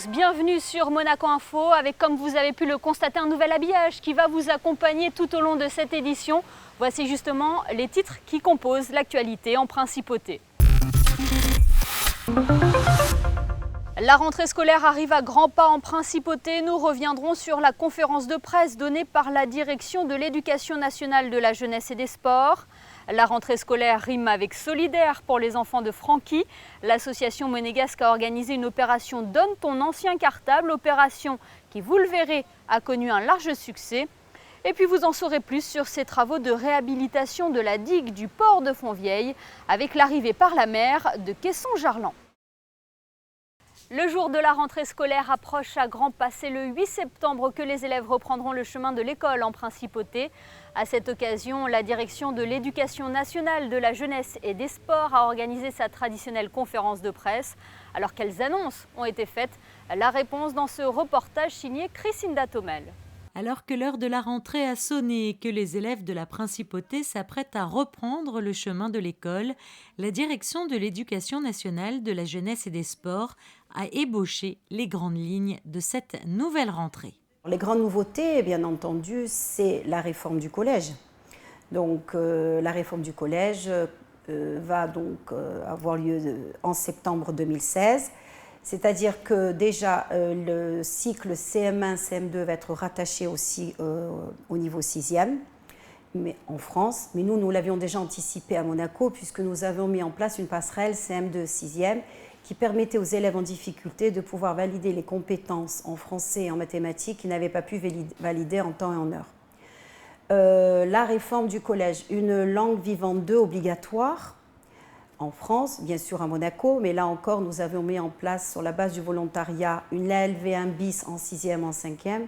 tous, bienvenue sur Monaco Info avec, comme vous avez pu le constater, un nouvel habillage qui va vous accompagner tout au long de cette édition. Voici justement les titres qui composent l'actualité en principauté. La rentrée scolaire arrive à grands pas en principauté. Nous reviendrons sur la conférence de presse donnée par la direction de l'Éducation nationale de la jeunesse et des sports. La rentrée scolaire rime avec solidaire pour les enfants de Francky. L'association monégasque a organisé une opération Donne ton ancien cartable, opération qui, vous le verrez, a connu un large succès. Et puis vous en saurez plus sur ces travaux de réhabilitation de la digue du port de Fontvieille avec l'arrivée par la mer de Caisson-Jarlan. Le jour de la rentrée scolaire approche à grands pas. C'est le 8 septembre que les élèves reprendront le chemin de l'école en principauté. À cette occasion, la direction de l'Éducation nationale de la jeunesse et des sports a organisé sa traditionnelle conférence de presse. Alors quelles annonces ont été faites? La réponse dans ce reportage signé Chrisinda Thomel. Alors que l'heure de la rentrée a sonné et que les élèves de la principauté s'apprêtent à reprendre le chemin de l'école, la direction de l'Éducation nationale de la jeunesse et des sports a ébauché les grandes lignes de cette nouvelle rentrée. Les grandes nouveautés, bien entendu, c'est la réforme du collège. Donc la réforme du collège va donc avoir lieu en septembre 2016. C'est-à-dire que déjà le cycle CM1, CM2 va être rattaché aussi au niveau 6e, mais en France. Mais nous l'avions déjà anticipé à Monaco puisque nous avons mis en place une passerelle CM2 6e qui permettait aux élèves en difficulté de pouvoir valider les compétences en français et en mathématiques qu'ils n'avaient pas pu valider en temps et en heure. La réforme du collège, une langue vivante 2 obligatoire en France, bien sûr à Monaco, mais là encore nous avions mis en place sur la base du volontariat une LV1 bis en 6e, en 5e.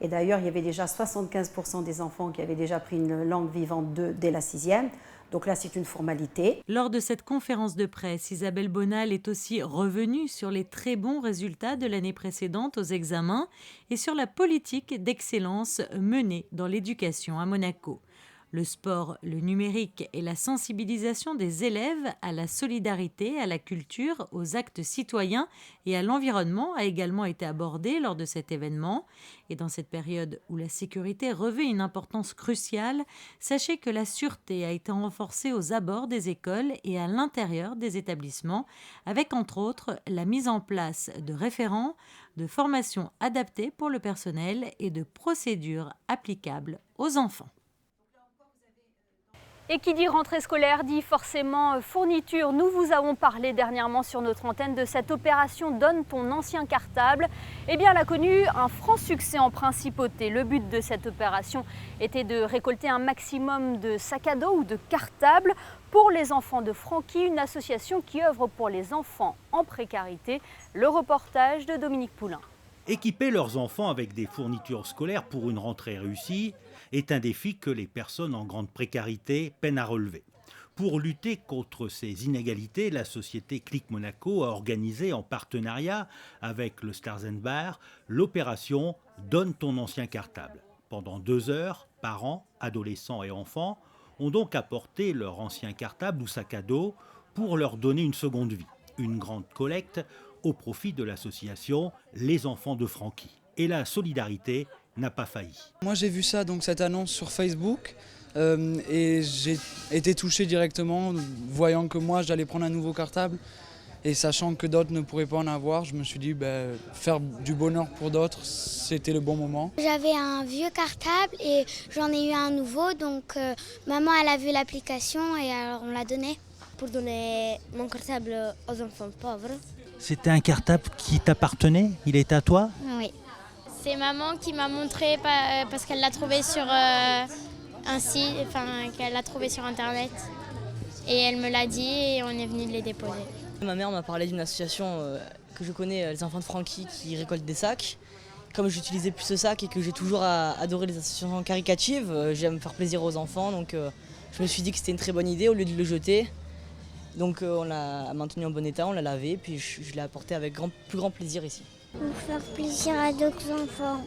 Et d'ailleurs il y avait déjà 75% des enfants qui avaient déjà pris une langue vivante 2 dès la 6e. Donc là, c'est une formalité. Lors de cette conférence de presse, Isabelle Bonal est aussi revenue sur les très bons résultats de l'année précédente aux examens et sur la politique d'excellence menée dans l'éducation à Monaco. Le sport, le numérique et la sensibilisation des élèves à la solidarité, à la culture, aux actes citoyens et à l'environnement a également été abordé lors de cet événement. Et dans cette période où la sécurité revêt une importance cruciale, sachez que la sûreté a été renforcée aux abords des écoles et à l'intérieur des établissements, avec entre autres la mise en place de référents, de formations adaptées pour le personnel et de procédures applicables aux enfants. Et qui dit rentrée scolaire dit forcément fourniture. Nous vous avons parlé dernièrement sur notre antenne de cette opération Donne ton ancien cartable. Eh bien, elle a connu un franc succès en principauté. Le but de cette opération était de récolter un maximum de sacs à dos ou de cartables pour les enfants de Francky, une association qui œuvre pour les enfants en précarité. Le reportage de Dominique Poulain. Équiper leurs enfants avec des fournitures scolaires pour une rentrée réussie est un défi que les personnes en grande précarité peinent à relever. Pour lutter contre ces inégalités, la société Click Monaco a organisé en partenariat avec le Stars & Bar l'opération Donne ton ancien cartable. Pendant 2 heures, parents, adolescents et enfants ont donc apporté leur ancien cartable ou sac à dos pour leur donner une seconde vie. Une grande collecte au profit de l'association Les Enfants de Francky. Et la solidarité n'a pas failli. Moi j'ai vu ça, donc cette annonce sur Facebook et j'ai été touché directement, voyant que moi j'allais prendre un nouveau cartable et sachant que d'autres ne pourraient pas en avoir, je me suis dit faire du bonheur pour d'autres, c'était le bon moment. J'avais un vieux cartable et j'en ai eu un nouveau, donc maman elle a vu l'application et alors on l'a donné. Pour donner mon cartable aux enfants pauvres. C'était un cartable qui t'appartenait? Il était à toi? Oui. C'est maman qui m'a montré parce qu'elle l'a trouvé sur un site, qu'elle l'a trouvé sur internet. Et elle me l'a dit et on est venu les déposer. Ma mère m'a parlé d'une association que je connais, les enfants de Francky, qui récoltent des sacs. Comme j'utilisais plus ce sac et que j'ai toujours adoré les associations caricatives, j'aime faire plaisir aux enfants. Donc je me suis dit que c'était une très bonne idée au lieu de le jeter. Donc on l'a maintenu en bon état, on l'a lavé, puis je l'ai apporté avec plus grand plaisir ici. Pour faire plaisir à d'autres enfants.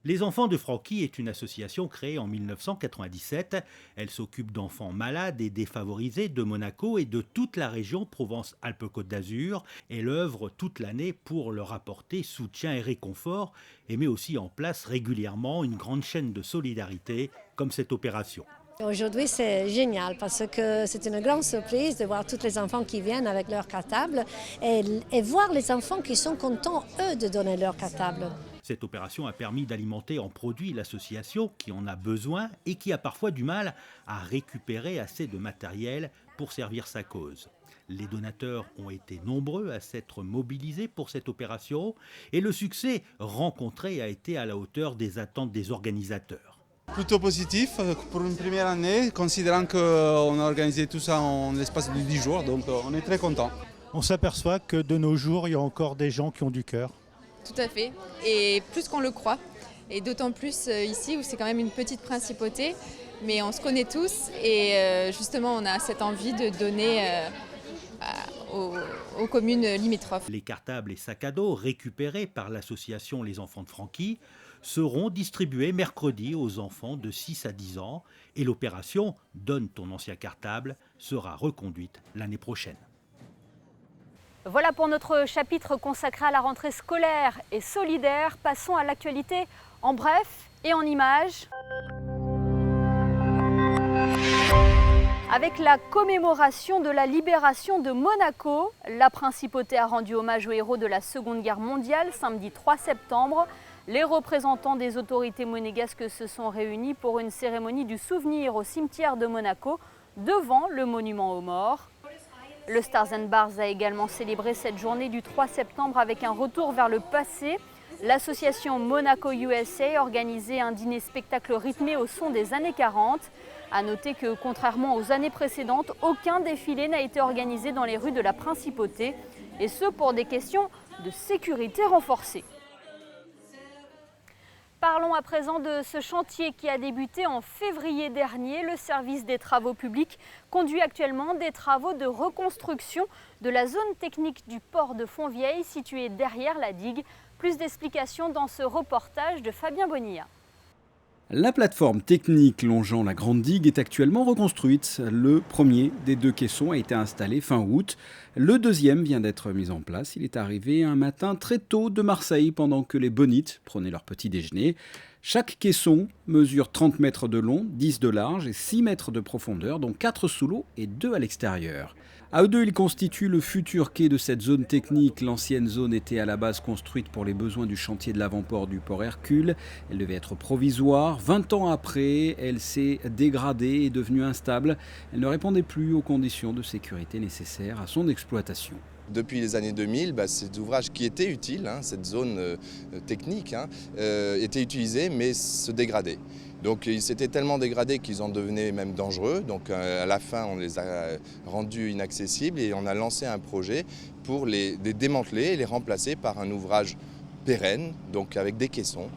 Les Enfants de Francky est une association créée en 1997. Elle s'occupe d'enfants malades et défavorisés de Monaco et de toute la région Provence-Alpes-Côte d'Azur. Elle œuvre toute l'année pour leur apporter soutien et réconfort et met aussi en place régulièrement une grande chaîne de solidarité comme cette opération. Aujourd'hui, c'est génial parce que c'est une grande surprise de voir tous les enfants qui viennent avec leur cartable et voir les enfants qui sont contents, eux, de donner leur cartable. Cette opération a permis d'alimenter en produits l'association qui en a besoin et qui a parfois du mal à récupérer assez de matériel pour servir sa cause. Les donateurs ont été nombreux à s'être mobilisés pour cette opération et le succès rencontré a été à la hauteur des attentes des organisateurs. Plutôt positif pour une première année, considérant qu'on a organisé tout ça en l'espace de 10 jours, donc on est très content. On s'aperçoit que de nos jours, il y a encore des gens qui ont du cœur. Tout à fait, et plus qu'on le croit, et d'autant plus ici où c'est quand même une petite principauté, mais on se connaît tous et justement on a cette envie de donner aux communes limitrophes. Les cartables et sacs à dos récupérés par l'association Les Enfants de Francky seront distribués mercredi aux enfants de 6 à 10 ans et l'opération « Donne ton ancien cartable » sera reconduite l'année prochaine. Voilà pour notre chapitre consacré à la rentrée scolaire et solidaire. Passons à l'actualité en bref et en images. Avec la commémoration de la libération de Monaco, la principauté a rendu hommage aux héros de la Seconde Guerre mondiale samedi 3 septembre. Les représentants des autorités monégasques se sont réunis pour une cérémonie du souvenir au cimetière de Monaco devant le monument aux morts. Le Stars and Bars a également célébré cette journée du 3 septembre avec un retour vers le passé. L'association Monaco USA organisait un dîner-spectacle rythmé au son des années 40. À noter que, contrairement aux années précédentes, aucun défilé n'a été organisé dans les rues de la Principauté, et ce pour des questions de sécurité renforcée. Parlons à présent de ce chantier qui a débuté en février dernier. Le service des travaux publics conduit actuellement des travaux de reconstruction de la zone technique du port de Fontvieille située derrière la digue. Plus d'explications dans ce reportage de Fabien Bonilla. La plateforme technique longeant la Grande Digue est actuellement reconstruite. Le premier des 2 caissons a été installé fin août. Le deuxième vient d'être mis en place. Il est arrivé un matin très tôt de Marseille pendant que les bonites prenaient leur petit déjeuner. Chaque caisson mesure 30 mètres de long, 10 de large et 6 mètres de profondeur, dont 4 sous l'eau et 2 à l'extérieur. À eux deux, ils constituent le futur quai de cette zone technique. L'ancienne zone était à la base construite pour les besoins du chantier de l'avant-port du port Hercule. Elle devait être provisoire. 20 ans après, elle s'est dégradée et est devenue instable. Elle ne répondait plus aux conditions de sécurité nécessaires à son exploitation. Depuis les années 2000, cet ouvrage qui était utile, cette zone technique, était utilisé mais se dégradait. Donc ils s'étaient tellement dégradés qu'ils en devenaient même dangereux. Donc à la fin, on les a rendus inaccessibles et on a lancé un projet pour les démanteler et les remplacer par un ouvrage pérenne, donc avec des caissons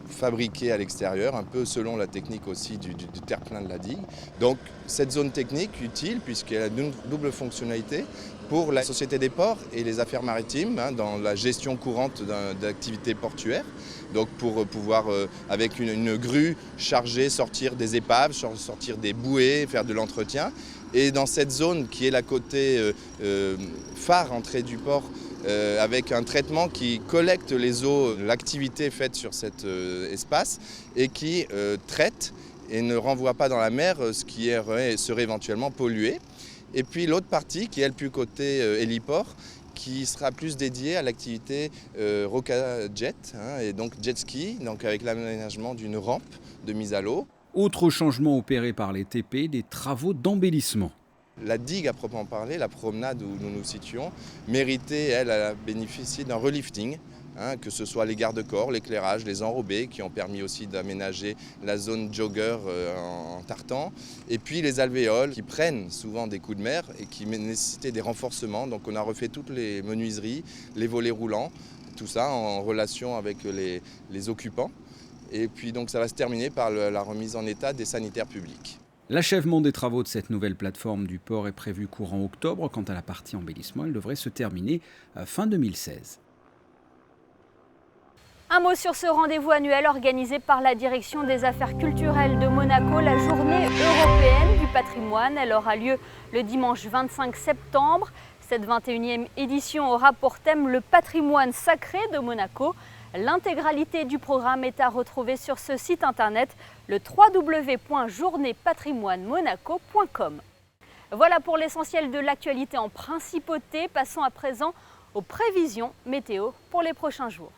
fabriqués à l'extérieur, un peu selon la technique aussi du terre-plein de la digue. Donc cette zone technique utile puisqu'elle a une double fonctionnalité pour la Société des ports et les affaires maritimes dans la gestion courante d'activités portuaires. Donc pour pouvoir, avec une grue, charger, sortir des épaves, sortir des bouées, faire de l'entretien. Et dans cette zone qui est la côté phare, entrée du port, avec un traitement qui collecte les eaux, l'activité faite sur cet espace et qui traite et ne renvoie pas dans la mer ce qui serait éventuellement pollué. Et puis l'autre partie qui est le plus côté héliport, qui sera plus dédiée à l'activité Roca Jet, et donc jet ski, donc avec l'aménagement d'une rampe de mise à l'eau. Autre changement opéré par les TP, des travaux d'embellissement. La digue à proprement parler, la promenade où nous nous situons, méritait, elle, à bénéficier d'un relifting, que ce soit les garde-corps, l'éclairage, les enrobés qui ont permis aussi d'aménager la zone jogger en tartan, et puis les alvéoles qui prennent souvent des coups de mer et qui nécessitaient des renforcements. Donc on a refait toutes les menuiseries, les volets roulants, tout ça en relation avec les occupants. Et puis donc ça va se terminer par la remise en état des sanitaires publics. L'achèvement des travaux de cette nouvelle plateforme du port est prévu courant octobre. Quant à la partie embellissement, elle devrait se terminer fin 2016. Un mot sur ce rendez-vous annuel organisé par la Direction des Affaires culturelles de Monaco, la Journée européenne du patrimoine. Elle aura lieu le dimanche 25 septembre. Cette 21e édition aura pour thème le patrimoine sacré de Monaco. L'intégralité du programme est à retrouver sur ce site internet, le www.journeepatrimoinemonaco.com. Voilà pour l'essentiel de l'actualité en principauté. Passons à présent aux prévisions météo pour les prochains jours.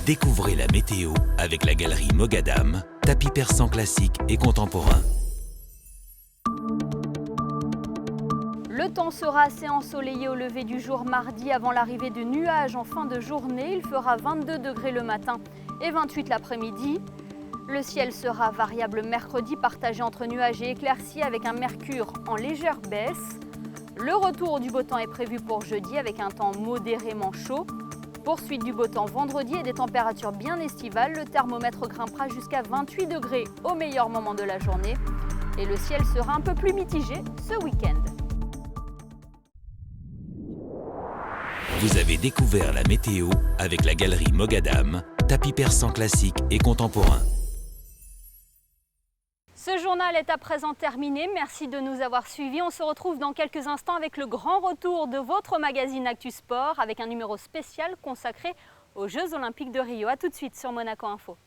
Découvrez la météo avec la galerie Mogadam, tapis persan classique et contemporain. Le temps sera assez ensoleillé au lever du jour mardi avant l'arrivée de nuages en fin de journée. Il fera 22 degrés le matin et 28 l'après-midi. Le ciel sera variable mercredi, partagé entre nuages et éclaircies avec un mercure en légère baisse. Le retour du beau temps est prévu pour jeudi avec un temps modérément chaud. Poursuite du beau temps vendredi et des températures bien estivales. Le thermomètre grimpera jusqu'à 28 degrés au meilleur moment de la journée. Et le ciel sera un peu plus mitigé ce week-end. Vous avez découvert la météo avec la galerie Mogadam, tapis persan classique et contemporain. Ce journal est à présent terminé. Merci de nous avoir suivis. On se retrouve dans quelques instants avec le grand retour de votre magazine Actu Sport avec un numéro spécial consacré aux Jeux Olympiques de Rio. A tout de suite sur Monaco Info.